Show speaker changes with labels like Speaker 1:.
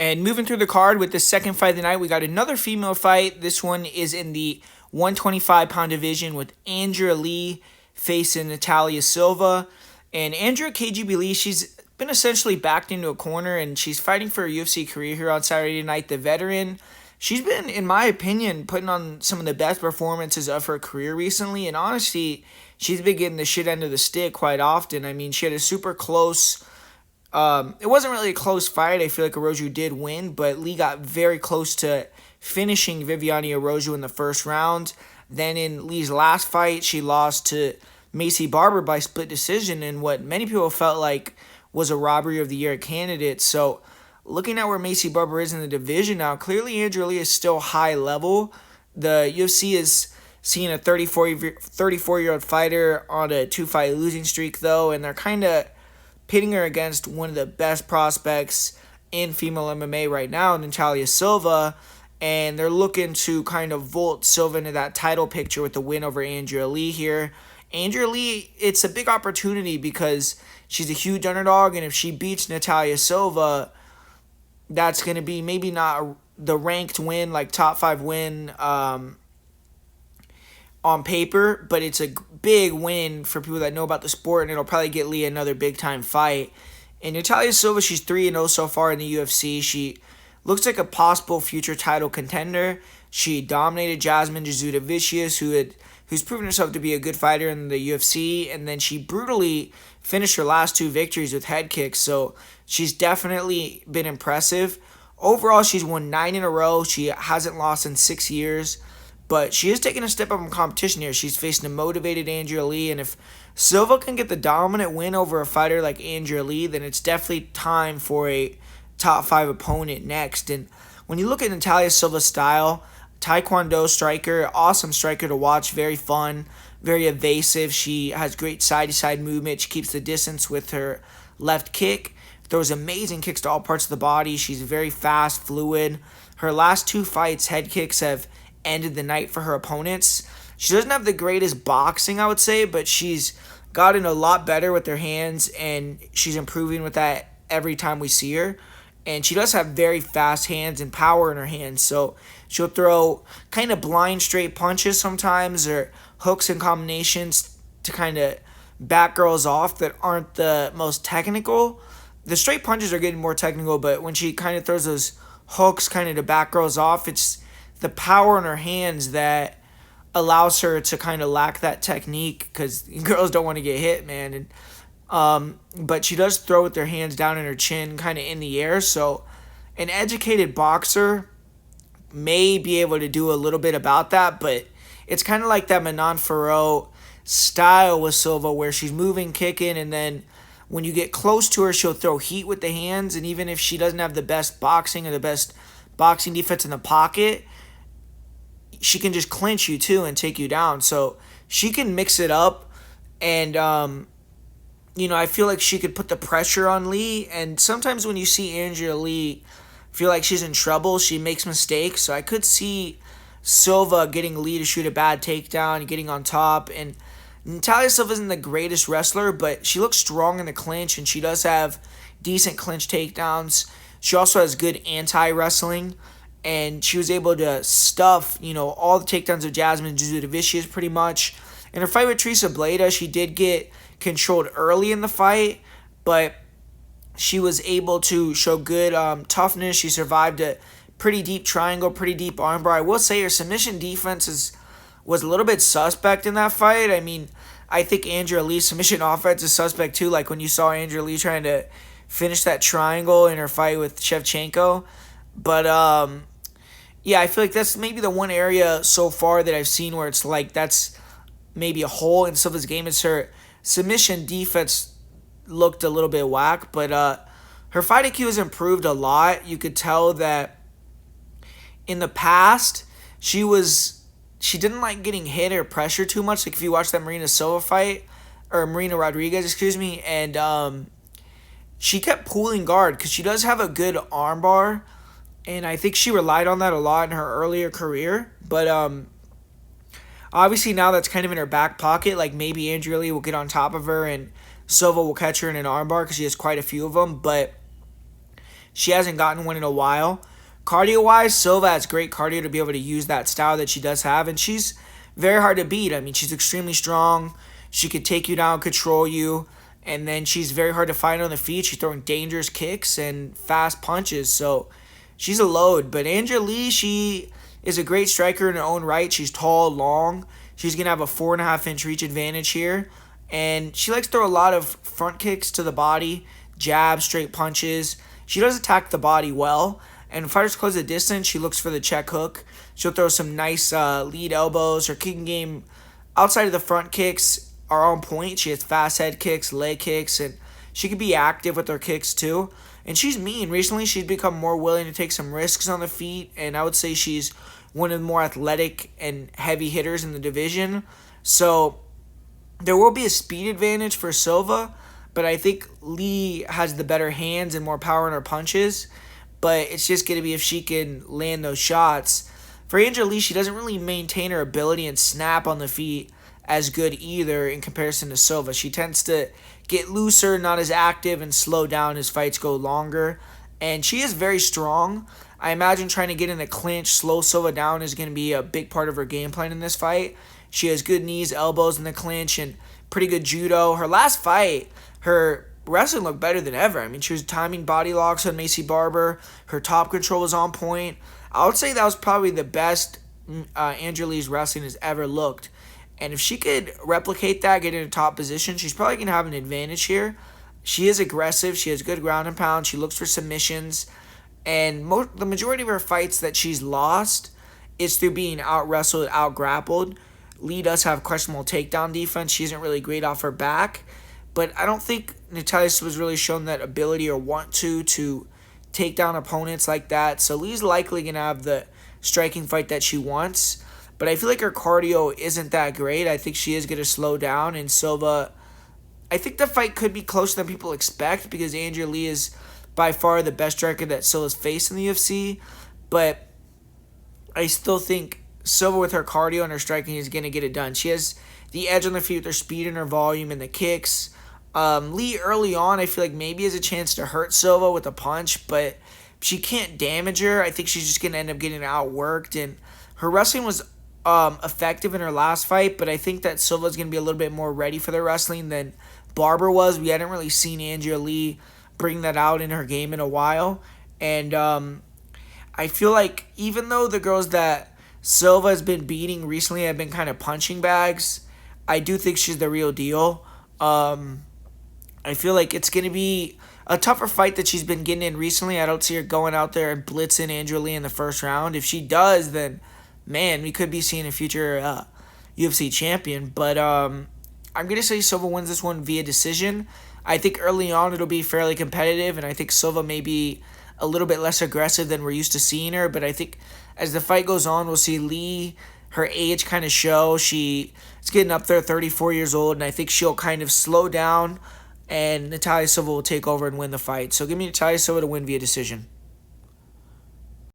Speaker 1: And moving through the card with the second fight of the night, we got another female fight. This one is in the 125-pound division with Andrea Lee facing Natalia Silva. And Andrea KGB Lee, she's been essentially backed into a corner, and she's fighting for a UFC career here on Saturday night. The veteran, she's been, in my opinion, putting on some of the best performances of her career recently. And honestly, she's been getting the shit end of the stick quite often. I mean, she had a super close. It wasn't really a close fight. I feel like Araujo did win, but Lee got very close to finishing Viviane Araujo in the first round. Then in Lee's last fight, she lost to Macy Barber by split decision in what many people felt like was a robbery of the year candidate. So looking at where Macy Barber is in the division now, clearly Andrea Lee is still high level. The UFC is seeing a 34-year-old fighter on a 2-fight losing streak, though, and they're kind of pitting her against one of the best prospects in female MMA right now, Natalia Silva, and they're looking to kind of vault Silva into that title picture with the win over Andrea Lee here. Andrea Lee, it's a big opportunity because she's a huge underdog, and if she beats Natalia Silva, that's going to be maybe not the ranked win, like top 5 win on paper, but it's a big win for people that know about the sport, and it'll probably get Lee another big-time fight. And Natalia Silva, she's 3-0 so far in the UFC. She looks like a possible future title contender. She dominated Jasmine Jasudavicius, who's proven herself to be a good fighter in the UFC, and then she brutally finished her last 2 victories with head kicks, so she's definitely been impressive. Overall, she's won 9 in a row. She hasn't lost in 6 years. But she is taking a step up in competition here. She's facing a motivated Andrea Lee, and if Silva can get the dominant win over a fighter like Andrea Lee, then it's definitely time for a top 5 opponent next. And when you look at Natalia Silva's style, Taekwondo striker, awesome striker to watch, very fun, very evasive. She has great side-to-side movement. She keeps the distance with her left kick, throws amazing kicks to all parts of the body. She's very fast, fluid. Her last 2 fights, head kicks have ended the night for her opponents. She doesn't have the greatest boxing, I would say, but she's gotten a lot better with her hands, and she's improving with that every time we see her. And she does have very fast hands and power in her hands, so she'll throw kind of blind straight punches sometimes, or hooks and combinations to kind of back girls off that aren't the most technical. The straight punches are getting more technical, but when she kind of throws those hooks kind of to back girls off, it's the power in her hands that allows her to kind of lack that technique, because girls don't want to get hit, man. And but she does throw with her hands down in her chin, kind of in the air. So an educated boxer may be able to do a little bit about that, but it's kind of like that Manon Fiorot style with Silva, where she's moving, kicking, and then when you get close to her, she'll throw heat with the hands. And even if she doesn't have the best boxing or the best boxing defense in the pocket, she can just clinch you too and take you down. So she can mix it up, and I feel like she could put the pressure on Lee. And sometimes when you see Andrea Lee feel like she's in trouble, she makes mistakes. So I could see Silva getting Lee to shoot a bad takedown, getting on top. And Natalia Silva isn't the greatest wrestler, but she looks strong in the clinch, and she does have decent clinch takedowns. She also has good anti-wrestling, and she was able to stuff, all the takedowns of Jasmine Jasudavicius pretty much. In her fight with Teresa Bleda, she did get controlled early in the fight, but she was able to show good toughness. She survived a pretty deep triangle, pretty deep armbar. I will say her submission defense was a little bit suspect in that fight. I mean, I think Andrea Lee's submission offense is suspect too, like when you saw Andrea Lee trying to finish that triangle in her fight with Shevchenko. But yeah, I feel like that's maybe the one area so far that I've seen where it's like that's maybe a hole in Silva's game, is her submission defense looked a little bit whack, but her fight IQ has improved a lot. You could tell that in the past she didn't like getting hit or pressure too much. Like if you watch that Marina Silva fight, or Marina Rodriguez, excuse me, and she kept pulling guard because she does have a good armbar. And I think she relied on that a lot in her earlier career. But obviously now that's kind of in her back pocket. Like maybe Andrea Lee will get on top of her and Silva will catch her in an armbar because she has quite a few of them. But she hasn't gotten one in a while. Cardio wise, Silva has great cardio to be able to use that style that she does have, and she's very hard to beat. I mean, she's extremely strong. She could take you down, control you, and then she's very hard to find on the feet. She's throwing dangerous kicks and fast punches, so she's a load. But Andrea Lee, she is a great striker in her own right. She's tall, long. She's going to have a 4.5-inch reach advantage here. And she likes to throw a lot of front kicks to the body, jabs, straight punches. She does attack the body well. And when fighters close the distance, she looks for the check hook. She'll throw some nice lead elbows. Her kicking game outside of the front kicks are on point. She has fast head kicks, leg kicks, and she can be active with her kicks too. And she's mean. Recently, she's become more willing to take some risks on the feet, and I would say she's one of the more athletic and heavy hitters in the division. So there will be a speed advantage for Silva, but I think Lee has the better hands and more power in her punches. But it's just going to be if she can land those shots. For Andrea Lee, she doesn't really maintain her ability and snap on the feet as good either in comparison to Silva. She tends to get looser, not as active, and slow down as fights go longer. And she is very strong. I imagine trying to get in a clinch, slow Silva down is going to be a big part of her game plan in this fight. She has good knees, elbows in the clinch, and pretty good judo. Her last fight, her wrestling looked better than ever. I mean, she was timing body locks on Macy Barber. Her top control was on point. I would say that was probably the best Andrea Lee's wrestling has ever looked. And if she could replicate that, get in a top position, she's probably going to have an advantage here. She is aggressive. She has good ground and pound. She looks for submissions. And the majority of her fights that she's lost is through being out-wrestled, out-grappled. Lee does have questionable takedown defense. She isn't really great off her back. But I don't think Natalia was really shown that ability or want to take down opponents like that. So Lee's likely going to have the striking fight that she wants. But I feel like her cardio isn't that great. I think she is going to slow down. And Silva, I think the fight could be closer than people expect because Andrea Lee is by far the best striker that Silva's faced in the UFC. But I still think Silva with her cardio and her striking is going to get it done. She has the edge on the feet with her speed and her volume and the kicks. Lee early on, I feel like maybe has a chance to hurt Silva with a punch, but she can't damage her. I think she's just going to end up getting outworked. And her wrestling was effective in her last fight, but I think that Silva's going to be a little bit more ready for the wrestling than Barber was. We hadn't really seen Andrea Lee bring that out in her game in a while. And I feel like even though the girls that Silva has been beating recently have been kind of punching bags, I do think she's the real deal. I feel like it's going to be a tougher fight that she's been getting in recently. I don't see her going out there and blitzing Andrea Lee in the first round. If she does, then, man, we could be seeing a future UFC champion. But I'm going to say Silva wins this one via decision. I think early on it'll be fairly competitive, and I think Silva may be a little bit less aggressive than we're used to seeing her. But I think as the fight goes on, we'll see Lee, her age kind of show. She's getting up there, 34 years old, and I think she'll kind of slow down, and Natalia Silva will take over and win the fight. So give me Natalia Silva to win via decision.